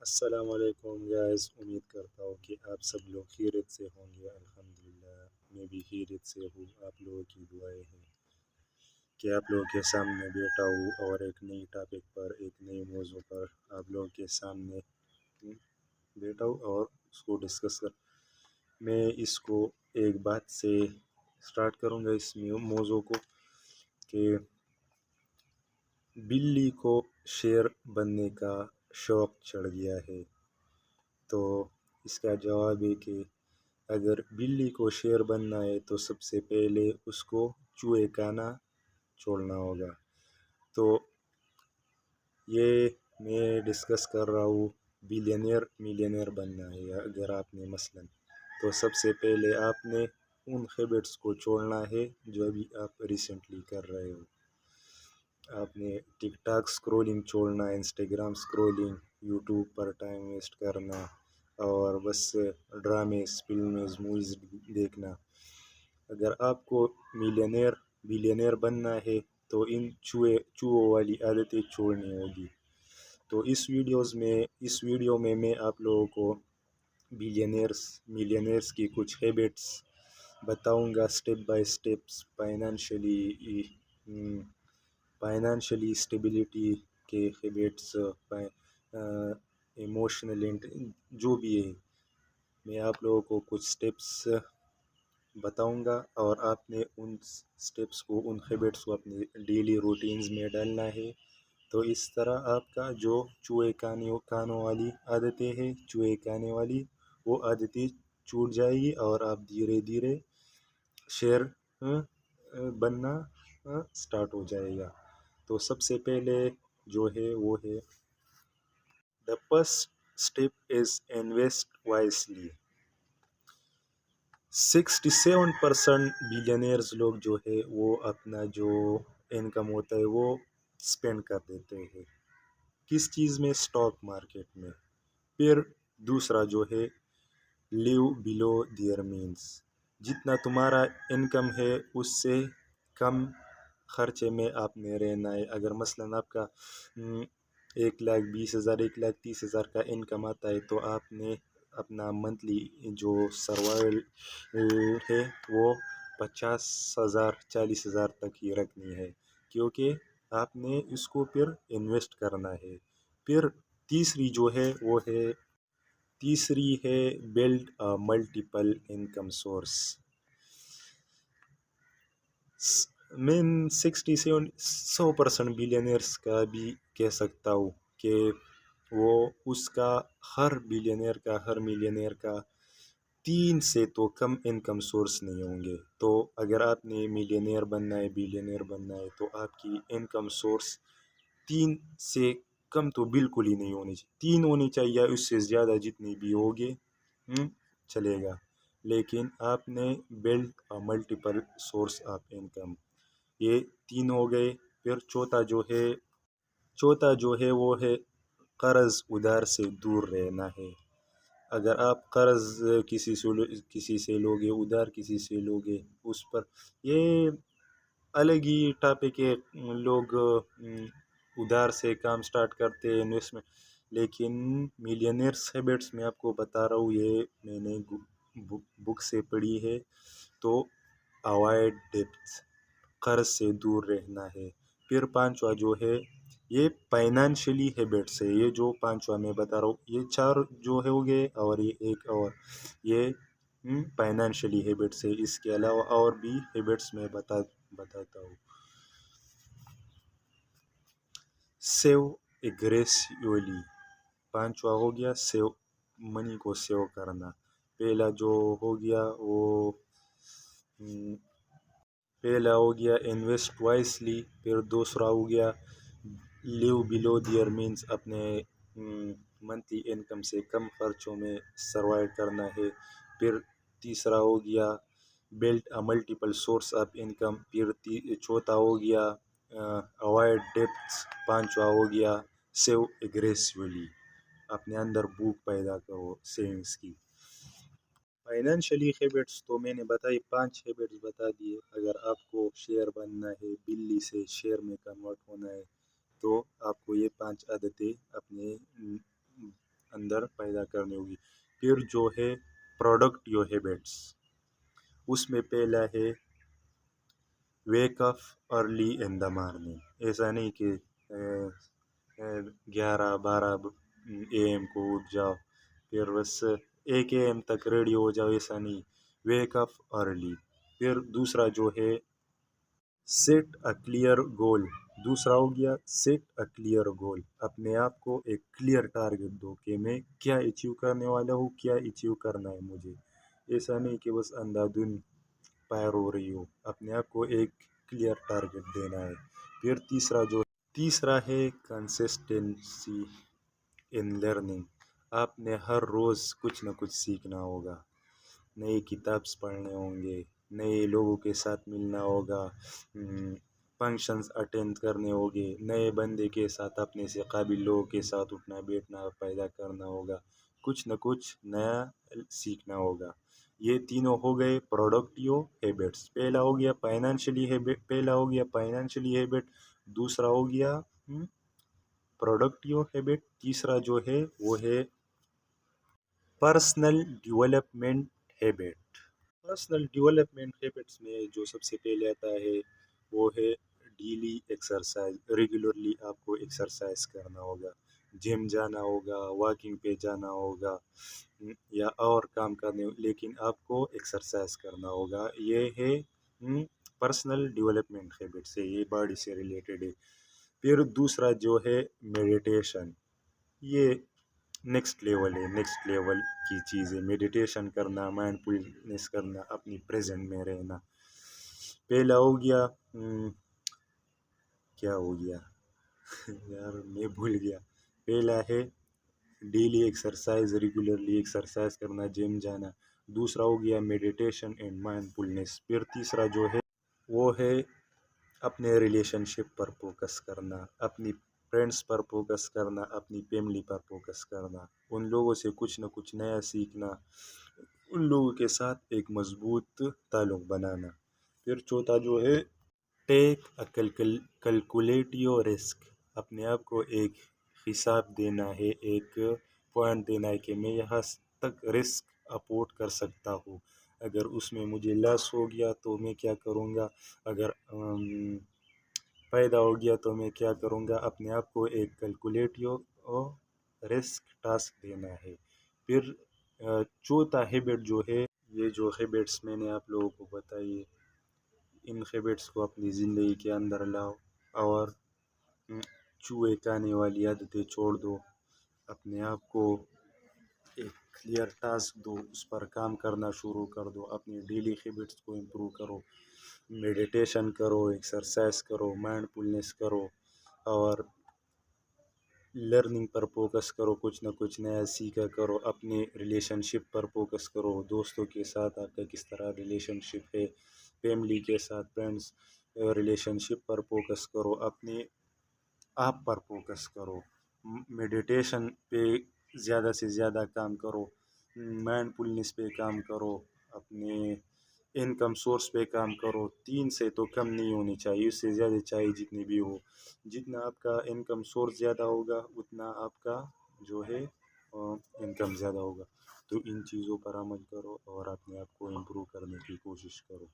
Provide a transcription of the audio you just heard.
السلام علیکم گائز، امید کرتا ہوں کہ آپ سب لوگ خیریت سے ہوں گے۔ الحمدللہ میں بھی خیریت سے ہوں۔ آپ لوگوں کی دعائیں ہیں کہ آپ لوگوں کے سامنے بیٹھا ہوں اور ایک نئی ٹاپک پر، ایک نئی موضوع پر آپ لوگوں کے سامنے بیٹھا ہوں اور اس کو ڈسکس کر۔ میں اس کو ایک بات سے سٹارٹ کروں گا، اس موضوع کو، کہ بلی کو شیر بننے کا شوق چڑھ گیا ہے۔ تو اس کا جواب ہے کہ اگر بلی کو شیر بننا ہے تو سب سے پہلے اس کو چوہے خانہ چھوڑنا ہوگا۔ تو یہ میں ڈسکس کر رہا ہوں، ملینئر بننا ہے اگر آپ نے مثلا، تو سب سے پہلے آپ نے ان ہیبٹس کو چھوڑنا ہے جو ابھی آپ ریسنٹلی کر رہے ہو۔ آپ نے ٹک ٹاک سکرولنگ چھوڑنا، انسٹاگرام سکرولنگ، یوٹیوب پر ٹائم ویسٹ کرنا اور بس ڈرامے، فلمز، موویز دیکھنا۔ اگر آپ کو بلینئر بننا ہے تو ان چوہوں والی عادتیں چھوڑنی ہوگی۔ تو اس ویڈیو میں میں آپ لوگوں کو ملینئرس کی کچھ ہیبٹس بتاؤں گا، step by steps, financially stability کے ہیبٹس، ایموشنل جو بھی ہے، میں آپ لوگوں کو کچھ سٹیپس بتاؤں گا اور آپ نے ان سٹیپس کو، ان ہیبٹس کو اپنے ڈیلی روٹینز میں ڈالنا ہے۔ تو اس طرح آپ کا جو چوہے کانوں والی عادتیں ہیں، وہ عادتیں چھوٹ جائے گی اور آپ دھیرے دھیرے شیر بننا سٹارٹ ہو جائے گا۔ تو سب سے پہلے جو ہے وہ ہے، the first step is invest wisely۔ 67% billionaires لوگ جو ہے وہ اپنا جو انکم ہوتا ہے وہ اسپینڈ کر دیتے ہیں۔ کس چیز میں؟ اسٹاک مارکیٹ میں۔ پھر دوسرا جو ہے، لیو بلو دیئر مینس۔ جتنا تمہارا انکم ہے اس سے کم خرچے میں آپ نے رہنا ہے۔ اگر مثلا آپ کا 1,20,000 1,30,000 کا انکم آتا ہے تو آپ نے اپنا منتھلی جو سروائول ہے وہ 50,000 40,000 تک ہی رکھنی ہے، کیونکہ آپ نے اس کو پھر انویسٹ کرنا ہے۔ پھر تیسری ہے بلڈ ملٹیپل انکم سورس۔ میں 100% بلینئرس کا بھی کہہ سکتا ہوں کہ اس کا ہر ملینئر کا 3 سے تو کم انکم سورس نہیں ہوں گے۔ تو اگر آپ نے بلینئر بننا ہے تو آپ کی انکم سورس 3 سے کم تو بالکل ہی نہیں ہونی چاہیے۔ 3 ہونی چاہیے، اس سے زیادہ جتنی بھی ہوگی چلے گا، لیکن آپ نے build multiple source of income, یہ 3 ہو گئے۔ پھر چوتھا جو ہے وہ ہے قرض ادھار سے دور رہنا ہے۔ اگر آپ قرض کسی سے لوگے، ادھار کسی سے لوگے، اس پر یہ الگ ہی ٹاپک ہے۔ لوگ ادھار سے کام سٹارٹ کرتے ہیں، انویسٹمنٹ، لیکن ملینئرس ہیبٹس میں آپ کو بتا رہا ہوں، یہ میں نے بک سے پڑھی ہے۔ تو اوائڈ ڈیپتس، قرض سے دور رہنا ہے۔ پھر 5واں جو ہے یہ فائنانشلی ہیبٹس ہے۔ یہ جو 5واں میں بتا رہا ہوں، یہ 4 جو ہو گئے اور یہ ایک اور، یہ فائنانشلی ہیبٹس ہے۔ اس کے علاوہ اور بھی ہیبٹس میں بتاتا ہوں۔ سیو اگریسیولی، 5واں ہو گیا منی کو سیو کرنا۔ پہلا ہو گیا انویسٹ وائسلی۔ پھر دوسرا ہو گیا لیو بلو دیئر مینس، اپنے منتھلی انکم سے کم خرچوں میں سروائیو کرنا ہے۔ پھر تیسرا ہو گیا build multiple source of income. پھر چوتھا ہو گیا اوائڈ ڈیپٹس۔ 5واں ہو گیا سیو اگریسیولی، اپنے اندر بھوک پیدا کرو سیونگس کی۔ فائنینشلی ہیبٹس تو میں نے بتائی، 5 ہیبٹس بتا دیے۔ اگر آپ کو شیر بننا ہے، بلی سے شیر میں کنورٹ ہونا ہے، تو آپ کو یہ 5 عادتیں اپنے اندر پیدا کرنی ہوگی۔ پھر جو ہے پروڈکٹیو ہیبٹس، اس میں پہلا ہے wake up early in the morning. ایسا نہیں کہ 11-12 AM کو اٹھ جاؤ پھر بس 1 AM تک ریڈی ہو جاؤ، ایسا نہیں، ویک اپ ارلی۔ پھر دوسرا جو ہے سیٹ اے کلیئر گول، دوسرا ہو گیا سیٹ اے کلیئر گول، اپنے آپ کو ایک کلیئر ٹارگٹ دو کہ میں کیا اچیو کرنے والا ہوں، کیا اچیو کرنا ہے مجھے، ایسا نہیں کہ بس اندھا دھن پیر ہو رہی ہو، اپنے آپ کو ایک کلیئر ٹارگٹ دینا ہے۔ پھر تیسرا ہے کنسسٹنسی ان لرننگ، آپ نے ہر روز کچھ نہ کچھ سیکھنا ہوگا، نئی کتابس پڑھنے ہوں گے، نئے لوگوں کے ساتھ ملنا ہوگا، فنکشنز اٹینڈ کرنے ہوگے، نئے بندے کے ساتھ، اپنے سے قابل لوگوں کے ساتھ اٹھنا بیٹھنا پیدا کرنا ہوگا، کچھ نہ کچھ نیا سیکھنا ہوگا۔ یہ تینوں ہو گئے پروڈکٹیو ہیبٹس۔ پہلا ہو گیا فائنینشلی ہیبٹ، دوسرا ہو گیا پروڈکٹیو ہیبٹ، تیسرا جو ہے وہ ہے personal development habit. Personal development habits میں جو سب سے پہلے آتا ہے وہ ہے ڈیلی ایکسرسائز۔ ریگولرلی آپ کو ایکسرسائز کرنا ہوگا، جم جانا ہوگا، واکنگ پہ جانا ہوگا یا اور کام کرنے، لیکن آپ کو ایکسرسائز کرنا ہوگا۔ یہ ہے پرسنل ڈیولپمنٹ ہیبٹ سے، یہ باڈی سے ریلیٹڈ ہے۔ پھر دوسرا جو ہے میڈیٹیشن، یہ نیکسٹ لیول کی چیز ہے، میڈیٹیشن کرنا، مائنڈ فلنس کرنا، اپنی پریزنٹ میں رہنا۔ پہلا ہو گیا کیا ہو گیا یار میں بھول گیا، پہلا ہے ڈیلی ایکسرسائز، ریگولرلی ایکسرسائز کرنا، جم جانا، دوسرا ہو گیا میڈیٹیشن اینڈ مائنڈ فلنس، پھر تیسرا جو ہے وہ ہے اپنے ریلیشن شپ پر فوکس کرنا، اپنی فرینڈس پر فوکس کرنا، اپنی فیملی پر فوکس کرنا، ان لوگوں سے کچھ نہ کچھ نیا سیکھنا، ان لوگوں کے ساتھ ایک مضبوط تعلق بنانا۔ پھر چوتھا جو ہے ٹیک اے کیلکولیٹیو رسک، اپنے آپ کو ایک حساب دینا ہے، ایک پوائنٹ دینا ہے کہ میں یہاں تک رسک افورڈ کر سکتا ہوں، اگر اس میں مجھے لاس ہو گیا تو میں کیا کروں گا، اگر فائدہ ہو گیا تو میں کیا کروں گا، اپنے آپ کو ایک کیلکولیٹیو رسک ٹاسک دینا ہے۔ پھر چوتھا ہیبٹ جو ہے، یہ جو ہیبٹس میں نے آپ لوگوں کو بتائی، ان ہیبٹس کو اپنی زندگی کے اندر لاؤ اور چوہے کھانے والی عادتیں چھوڑ دو، اپنے آپ کو ایک کلیئر ٹاسک دو، اس پر کام کرنا شروع کر دو، اپنی ڈیلی ہیبٹس کو امپروو کرو، میڈیٹیشن کرو، ایکسرسائز کرو، مائنڈ فلنس کرو اور لرننگ پر فوکس کرو، کچھ نہ کچھ نیا سیکھا کرو، اپنے ریلیشن شپ پر فوکس کرو، دوستوں کے ساتھ آپ کا کس طرح ریلیشن شپ ہے، فیملی کے ساتھ، فرینڈس ریلیشن شپ پر فوکس کرو، اپنے آپ پر فوکس کرو، میڈیٹیشن پہ زیادہ سے زیادہ کام کرو، مائنڈ فلنس پہ کام کرو، اپنے انکم سورس پہ کام کرو، 3 سے تو کم نہیں ہونی چاہیے، اس سے زیادہ چاہیے جتنی بھی ہو، جتنا آپ کا انکم سورس زیادہ ہوگا اتنا آپ کا جو ہے انکم زیادہ ہوگا۔ تو ان چیزوں پر عمل کرو اور اپنے آپ کو امپروو کرنے کی کوشش کرو۔